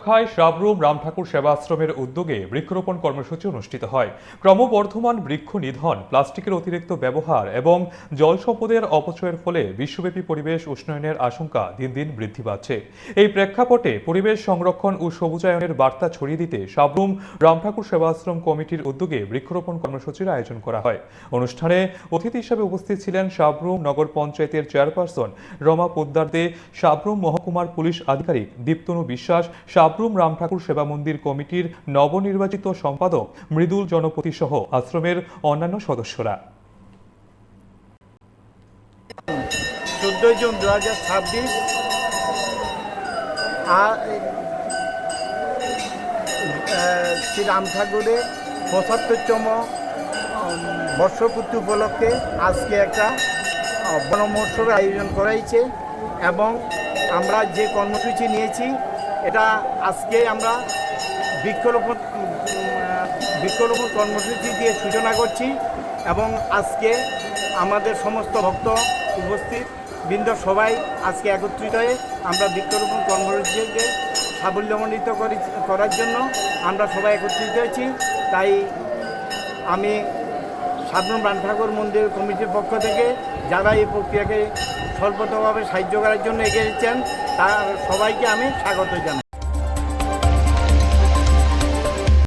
উপলক্ষে সাবরুম রামঠাকুর সেবা আশ্রমের উদ্যোগে বৃক্ষরোপণ কর্মসূচি অনুষ্ঠিত হয়। ক্রমবর্ধমান বৃক্ষ নিধন, প্লাস্টিকের অতিরিক্ত ব্যবহার এবং জল সম্পদের অপচয়ের ফলে বিশ্বব্যাপী পরিবেশ উষ্ণায়নের আশঙ্কা দিন দিন বৃদ্ধি পাচ্ছে। এই প্রেক্ষাপটে পরিবেশ সংরক্ষণ ও সবুজায়নের বার্তা ছড়িয়ে দিতে সাবরুম রামঠাকুর সেবা আশ্রম কমিটির উদ্যোগে বৃক্ষরোপণ কর্মসূচির আয়োজন করা হয়। অনুষ্ঠানে অতিথি হিসেবে উপস্থিত ছিলেন সাবরুম নগর পঞ্চায়েতের চেয়ারপারসন রমা পোদ্দার দে, সাবরুম মহকুমার পুলিশ আধিকারিক দীপ্তনু বিশ্বাস, সাবরুম রামঠাকুর সেবা মন্দির কমিটির নবনির্বাচিত সম্পাদক মৃদুল জনপতি সহ আশ্রমের অন্যান্য সদস্যরা। 14 জুন 2026 শ্রী রাম ঠাকুরের 75তম বর্ষপূর্তি উপলক্ষে আজকে একটা বন মহোৎসবের আয়োজন করা হয়েছে এবং আমরা যে কর্মসূচি নিয়েছি এটা আজকে আমরা বৃক্ষরোপণ কর্মসূচি দিয়ে সূচনা করছি এবং আজকে আমাদের সমস্ত ভক্ত উপস্থিত বৃন্দ সবাই আজকে একত্রিত হয়ে আমরা বৃক্ষরোপণ কর্মসূচিকে সাফল্যমণ্ডিত করার জন্য আমরা সবাই একত্রিত হয়েছি। তাই আমি সাবরুম রাম ঠাকুর মন্দির কমিটির পক্ষ থেকে যারা এই প্রক্রিয়াকে স্বল্পতভাবে সাহায্য করার জন্য এগিয়ে এসেছেন তার সবাইকে আমি স্বাগত জানাই।